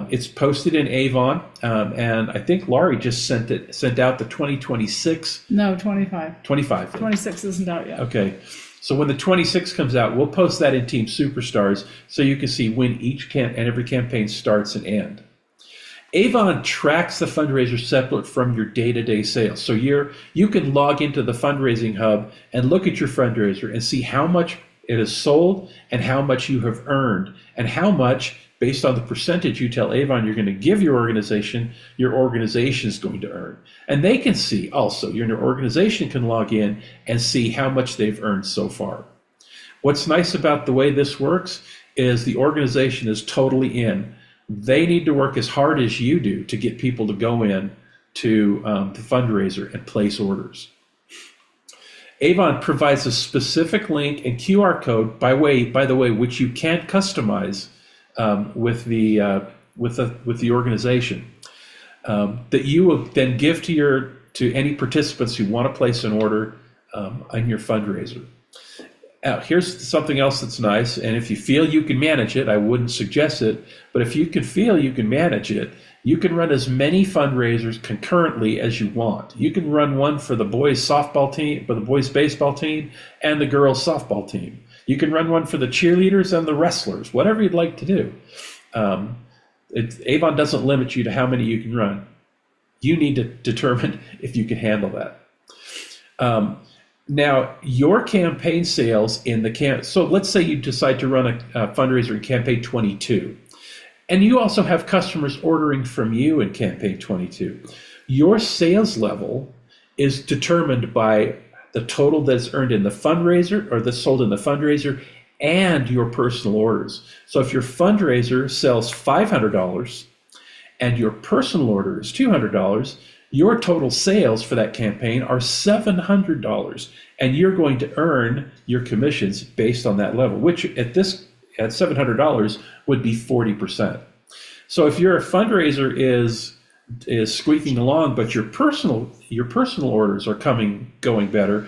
It's posted in Avon, and I think Laurie just sent out the 2026. No, 25. 25. 26 isn't out yet. Okay. So when the 26 comes out, we'll post that in Team Superstars so you can see when each and every campaign starts and ends. Avon tracks the fundraiser separate from your day-to-day sales. So you can log into the fundraising hub and look at your fundraiser and see how much it is sold and how much you have earned and how much, based on the percentage you tell Avon you're going to give your organization is going to earn. And they can see also, your organization can log in and see how much they've earned so far. What's nice about the way this works is the organization is totally in. They need to work as hard as you do to get people to go in to the fundraiser and place orders. Avon provides a specific link and QR code, by the way, which you can't customize with the organization, that you will then give to any participants who want to place an order on your fundraiser. Now, here's something else that's nice, and if you feel you can manage it, I wouldn't suggest it, but if you can feel you can manage it, you can run as many fundraisers concurrently as you want. You can run one for the boys softball team, for the boys baseball team, and the girls softball team. You can run one for the cheerleaders and the wrestlers, whatever you'd like to do. Avon doesn't limit you to how many you can run. You need to determine if you can handle that. Now, your campaign sales in the so let's say you decide to run a fundraiser in campaign 22, and you also have customers ordering from you in campaign 22. Your sales level is determined by the total that's earned in the fundraiser or that's sold in the fundraiser and your personal orders. So if your fundraiser sells $500 and your personal order is $200, your total sales for that campaign are $700, and you're going to earn your commissions based on that level, which at $700 would be 40%. So if your fundraiser is squeaking along, but your personal orders are going better,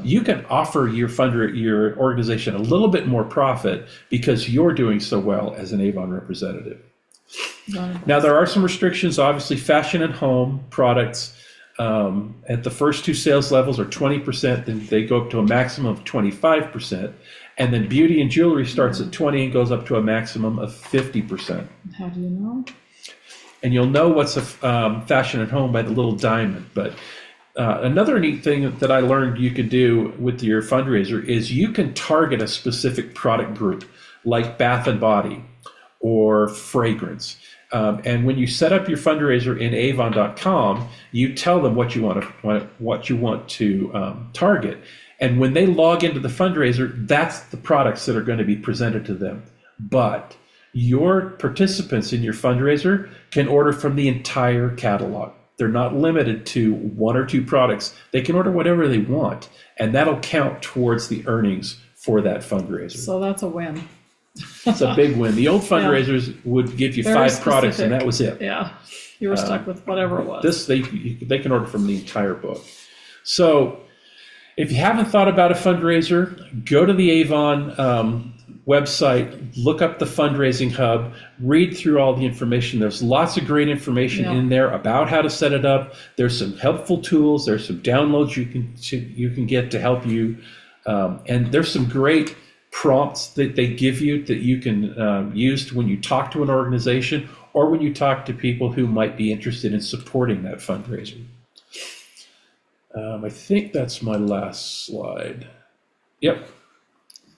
you can offer your organization a little bit more profit because you're doing so well as an Avon representative. Now, there are some restrictions. Obviously, fashion and home products at the first two sales levels are 20%, then they go up to a maximum of 25%. And then beauty and jewelry starts at 20 and goes up to a maximum of 50%. How do you know? And you'll know what's a fashion and home by the little diamond. But another neat thing that I learned you could do with your fundraiser is you can target a specific product group, like bath and body or fragrance. And when you set up your fundraiser in avon.com, you tell them what you want to target. And when they log into the fundraiser, that's the products that are going to be presented to them. But your participants in your fundraiser can order from the entire catalog. They're not limited to one or two products. They can order whatever they want, and that'll count towards the earnings for that fundraiser. So that's a win. It's a big win. The old fundraisers would give you Very 5 products, and that was it. Yeah, you were stuck with whatever it was. They can order from the entire book. So if you haven't thought about a fundraiser, go to the Avon website, look up the fundraising hub, read through all the information. There's lots of great information in there about how to set it up. There's some helpful tools. There's some downloads you can get to help you, and there's some great prompts that they give you that you can use when you talk to an organization or when you talk to people who might be interested in supporting that fundraiser. I think that's my last slide. Yep.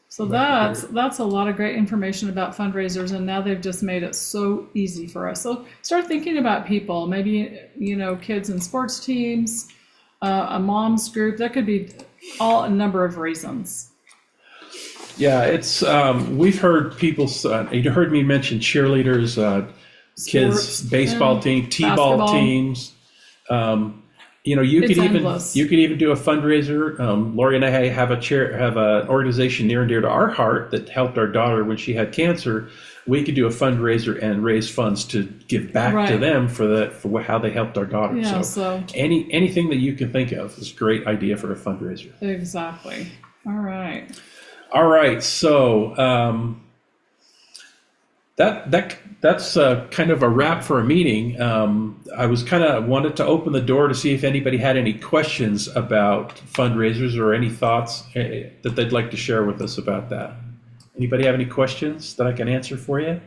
So that's a lot of great information about fundraisers, and now they've just made it so easy for us. So start thinking about people, maybe, kids in sports teams, a mom's group. That could be a number of reasons. Yeah, it's we've heard people. You heard me mention cheerleaders, kids, baseball team, t-ball basketball teams. You could even do a fundraiser. Lori and I have an organization near and dear to our heart that helped our daughter when she had cancer. We could do a fundraiser and raise funds to give back to them for how they helped our daughter. Yeah, so anything that you can think of is a great idea for a fundraiser. Exactly. All right. So that's kind of a wrap for a meeting. I was wanted to open the door to see if anybody had any questions about fundraisers or any thoughts that they'd like to share with us about that. Anybody have any questions that I can answer for you?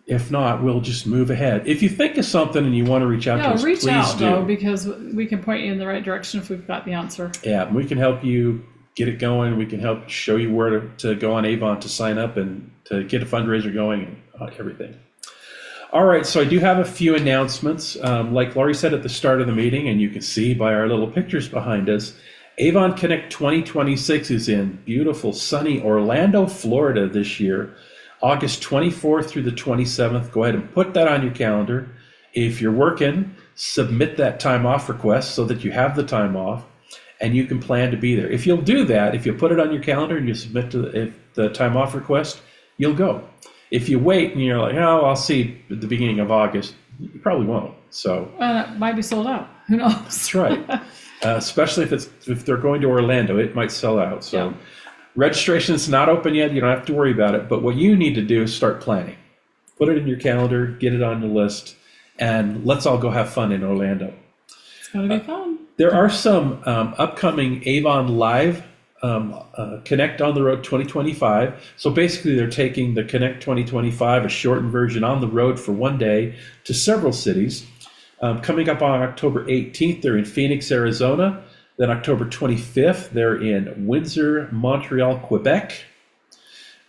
If not, we'll just move ahead. If you think of something and you want to reach out to us, reach please out, do. though, because we can point you in the right direction if we've got the answer. Yeah, we can help you get it going. We can help show you where to go on Avon to sign up and to get a fundraiser going and everything. All right, so I do have a few announcements. Like Laurie said at the start of the meeting, and you can see by our little pictures behind us, Avon Connect 2026 is in beautiful, sunny Orlando, Florida this year, August 24th through the 27th. Go ahead and put that on your calendar. If you're working, submit that time off request so that you have the time off and you can plan to be there. If you'll do that, if you put it on your calendar and you submit the time off request, you'll go. If you wait and you're like, oh, I'll see at the beginning of August, you probably won't. So it might be sold out. Who knows? That's right. Especially if they're going to Orlando, it might sell out. So Yeah. registration is not open yet. You don't have to worry about it. But what you need to do is start planning. Put it in your calendar, get it on the list, and let's all go have fun in Orlando. It's going to be fun. There are some upcoming Avon Live Connect on the Road 2025. So basically they're taking the Connect 2025, a shortened version on the road for one day to several cities. Coming up on October 18th, they're in Phoenix, Arizona. Then October 25th, they're in Windsor, Montreal, Quebec.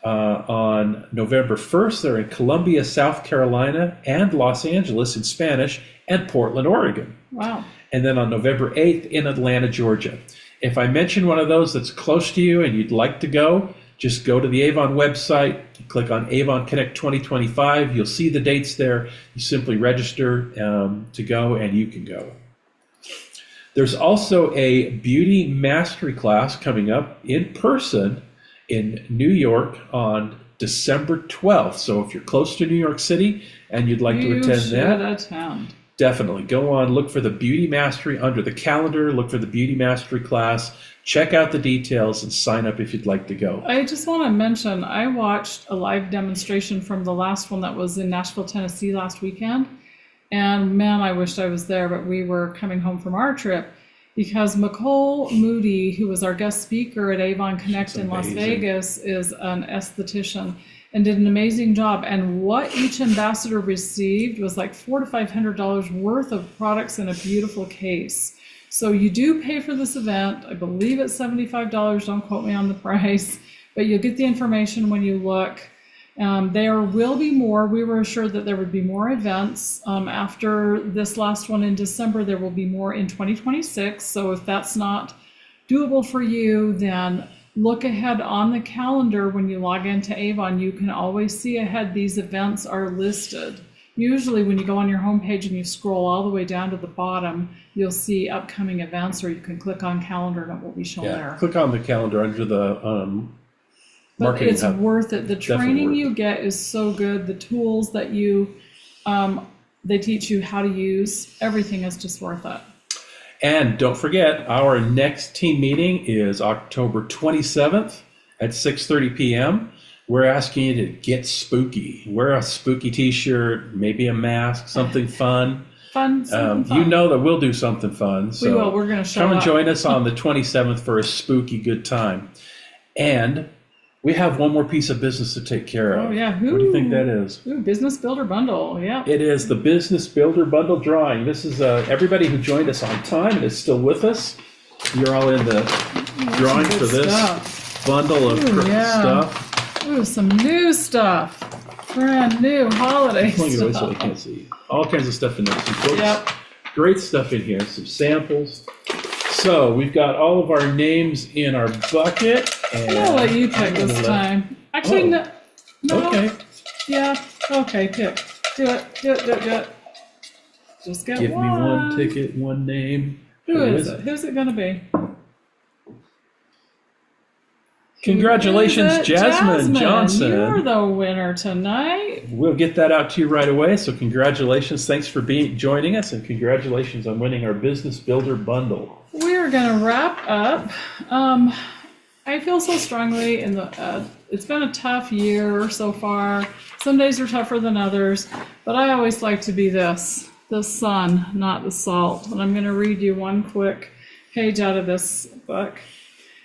On November 1st, they're in Columbia, South Carolina, and Los Angeles in Spanish, and Portland, Oregon. Wow. And then on November 8th in Atlanta, Georgia. If I mention one of those that's close to you and you'd like to go, just go to the Avon website, click on Avon Connect 2025. You'll see the dates there. You simply register to go and you can go. There's also a beauty mastery class coming up in person in New York on December 12th. So if you're close to New York City and you'd like to attend that, attend. Definitely go on, look for the Beauty Mastery under the calendar, look for the Beauty Mastery class, check out the details, and sign up if you'd like to go. I just want to mention, I watched a live demonstration from the last one that was in Nashville, Tennessee last weekend. And man, I wished I was there, but we were coming home from our trip because Nicole Moody, who was our guest speaker at Avon Connect in Las Vegas, is an esthetician and did an amazing job. And what each ambassador received was like $400 to $500 worth of products in a beautiful case. So you do pay for this event. I believe it's $75. Don't quote me on the price, but you'll get the information when you look. There will be more. We were assured that there would be more events. After this last one in December, there will be more in 2026. So if that's not doable for you, then look ahead on the calendar. When you log into Avon, you can always see ahead these events are listed. Usually when you go on your homepage and you scroll all the way down to the bottom, you'll see upcoming events, or you can click on calendar and it will be shown there. Click on the calendar under the But marketing it's hub. worth it. The training worth you get is so good. The tools that they teach you how to use, everything is just worth it. And don't forget, our next team meeting is October 27th at 6:30 p.m. We're asking you to get spooky. Wear a spooky t-shirt, maybe a mask, something fun. Fun. You know that we'll do something fun. So We will. We're going to show come and up. join us on the 27th for a spooky good time. And we have one more piece of business to take care of. Oh, yeah. What do you think that is? Ooh, Business Builder Bundle. Yeah. It is the Business Builder Bundle drawing. This is everybody who joined us on time and is still with us. You're all in the drawing good for this stuff. bundle of stuff. Ooh, some new stuff. Brand new holiday Pulling it away so stuff. I can't see. All kinds of stuff in there. Some books. Yep. Great stuff in here. Some samples. So we've got all of our names in our bucket. And I'll let you pick I'm gonna this let- time. Actually, Oh. no. Okay. Yeah. Okay, pick. Do it. Just get Give me one. one ticket, one name. Who is it? Who's it going to be? Congratulations, Who is it? Jasmine Johnson. You're the winner tonight. We'll get that out to you right away. So congratulations. Thanks for joining us, and congratulations on winning our Business Builder Bundle. We're going to wrap up. I feel so strongly it's been a tough year so far. Some days are tougher than others, but I always like to be the sun, not the salt. And I'm going to read you one quick page out of this book.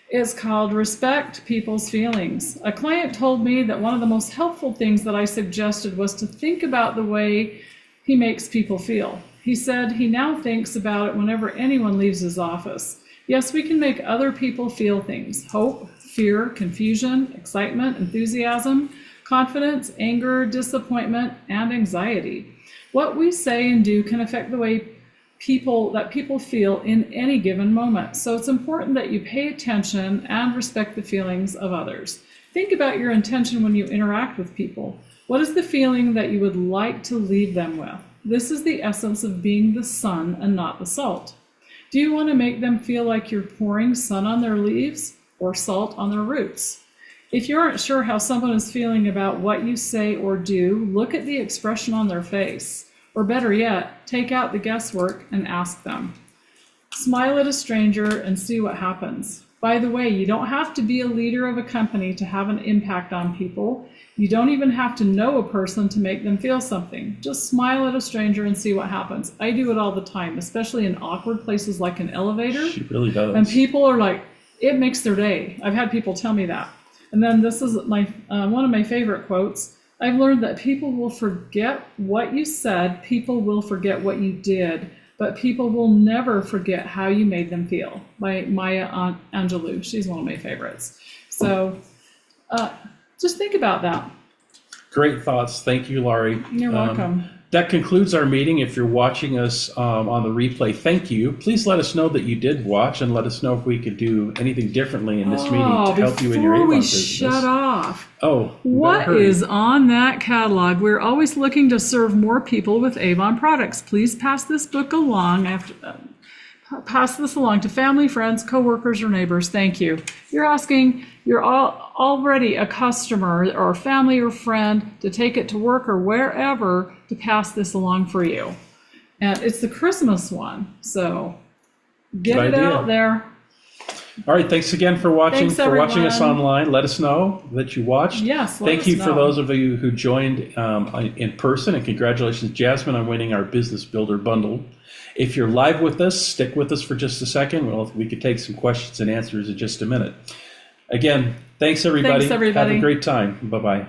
It's called Respect People's Feelings. A client told me that one of the most helpful things that I suggested was to think about the way he makes people feel. He said he now thinks about it whenever anyone leaves his office. Yes, we can make other people feel things: hope, fear, confusion, excitement, enthusiasm, confidence, anger, disappointment, and anxiety. What we say and do can affect the way people feel in any given moment. So it's important that you pay attention and respect the feelings of others. Think about your intention when you interact with people. What is the feeling that you would like to leave them with? This is the essence of being the sun and not the salt. Do you want to make them feel like you're pouring sun on their leaves or salt on their roots? If you aren't sure how someone is feeling about what you say or do, look at the expression on their face. Or better yet, take out the guesswork and ask them. Smile at a stranger and see what happens. By the way, you don't have to be a leader of a company to have an impact on people. You don't even have to know a person to make them feel something. Just smile at a stranger and see what happens. I do it all the time, especially in awkward places like an elevator. She really does. And people are like, it makes their day. I've had people tell me that. And then this is my one of my favorite quotes. I've learned that people will forget what you said, people will forget what you did, but people will never forget how you made them feel. By Maya Angelou. She's one of my favorites. So just think about that. Great thoughts. Thank you, Laurie. You're welcome. That concludes our meeting. If you're watching us on the replay, thank you. Please let us know that you did watch and let us know if we could do anything differently in this meeting to help you in your Avon business. Shut off. Oh, what is on that catalog? We're always looking to serve more people with Avon products. Please pass this book along. Pass this along to family, friends, coworkers, or neighbors. Thank you. You're already a customer or family or friend to take it to work or wherever to pass this along for you. And it's the Christmas one, so get it out there. All right, thanks again for watching. Thanks, everyone. Watching us online. Let us know that you watched. Yes, thank you for those of you who joined in person, and congratulations, Jasmine, on winning our Business Builder bundle. If you're live with us, stick with us for just a second. Well, we could take some questions and answers in just a minute. Again, thanks everybody. Thanks, everybody. Have a great time. Bye-bye.